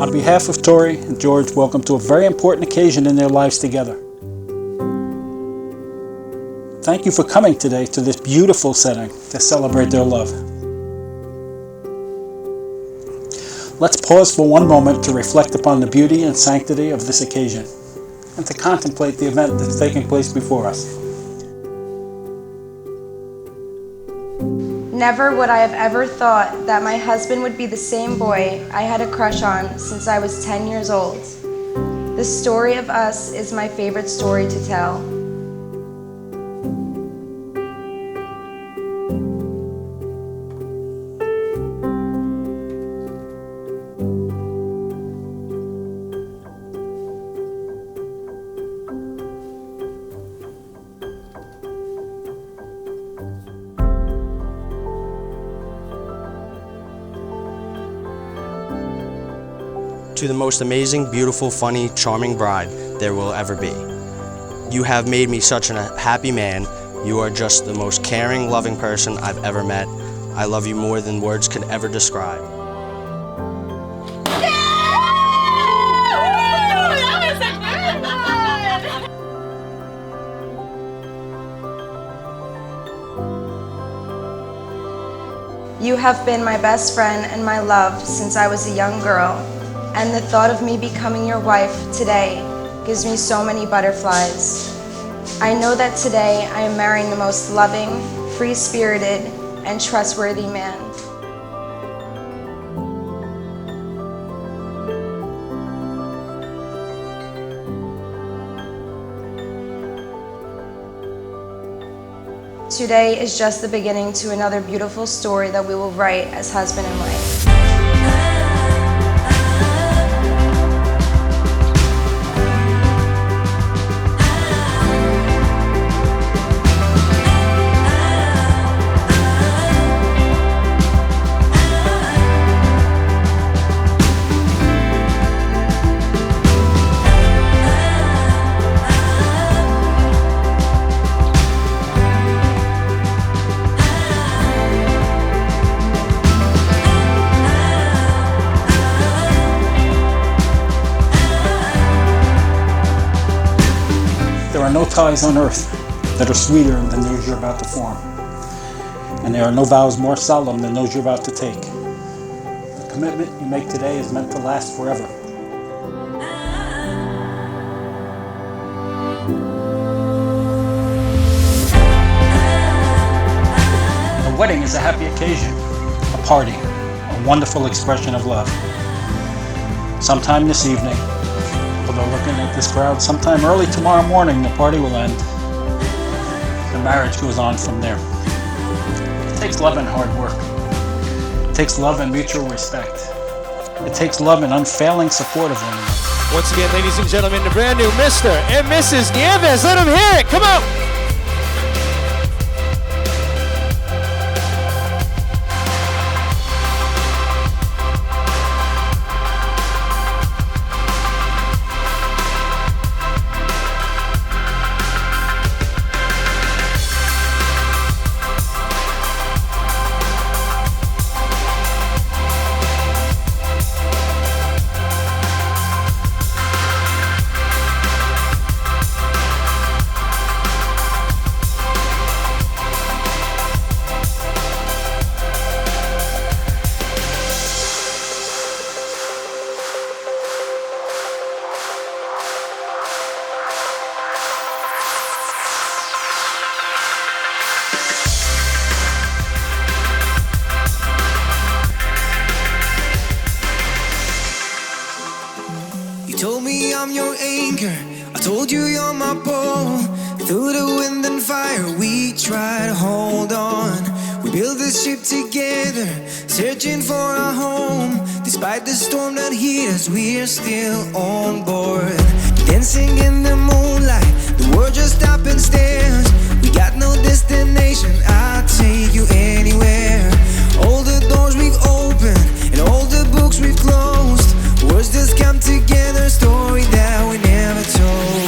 On behalf of Tori and George, welcome to a very important occasion in their lives together. Thank you for coming today to this beautiful setting to celebrate their love. Let's pause for one moment to reflect upon the beauty and sanctity of this occasion and to contemplate the event that's taking place before us. Never would I have ever thought that my husband would be the same boy I had a crush on since I was 10 years old. The story of us is my favorite story to tell. To the most amazing, beautiful, funny, charming bride there will ever be. You have made me such a happy man. You are just the most caring, loving person I've ever met. I love you more than words could ever describe. You have been my best friend and my love since I was a young girl, and the thought of me becoming your wife today gives me so many butterflies. I know that today I am marrying the most loving, free-spirited, and trustworthy man. Today is just the beginning to another beautiful story that we will write as husband and wife. There are no ties on earth that are sweeter than those you're about to form. And there are no vows more solemn than those you're about to take. The commitment you make today is meant to last forever. A wedding is a happy occasion, a party, a wonderful expression of love. Sometime this evening, although looking at this crowd, sometime early tomorrow morning the party will end. The marriage goes on from there. It takes love and hard work. It takes love and mutual respect. It takes love and unfailing support of one another. Once again, ladies and gentlemen, the brand new Mr. and Mrs. Nieves. Let them hear it. Come on. Told me I'm your anchor, I told you you're my pole. Through the wind and fire we try to hold on. We built this ship together, searching for a home. Despite the storm that hit us, we're still on board. Dancing in the moonlight, the world just stopped and stares. We got no destination, I'll take you anywhere. All the doors we've opened and all the books we've closed. Words just come together, a story that we never told.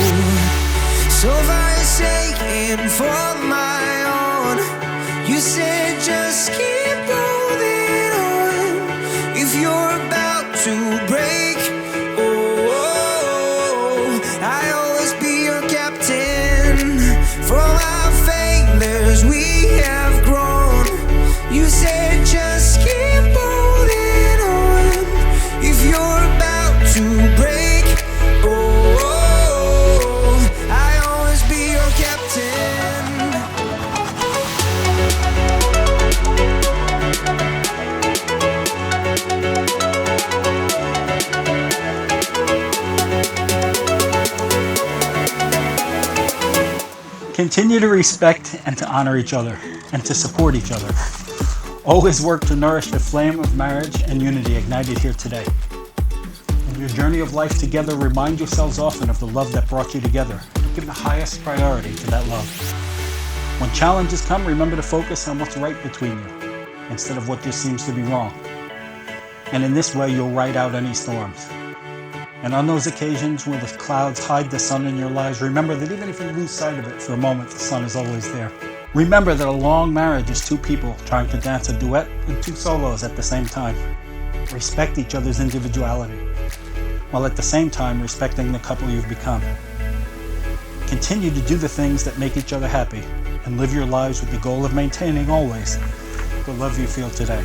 So far you're saying for my own. You said just keep holding on. If you're about to break, Continue to respect and to honor each other and to support each other. Always work to nourish the flame of marriage and unity ignited here today. In your journey of life together, remind yourselves often of the love that brought you together. Give the highest priority to that love. When challenges come, remember to focus on what's right between you instead of what just seems to be wrong. And in this way, you'll ride out any storms. And on those occasions when the clouds hide the sun in your lives, remember that even if you lose sight of it for a moment, the sun is always there. Remember that a long marriage is two people trying to dance a duet and two solos at the same time. Respect each other's individuality, while at the same time respecting the couple you've become. Continue to do the things that make each other happy, and live your lives with the goal of maintaining always the love you feel today.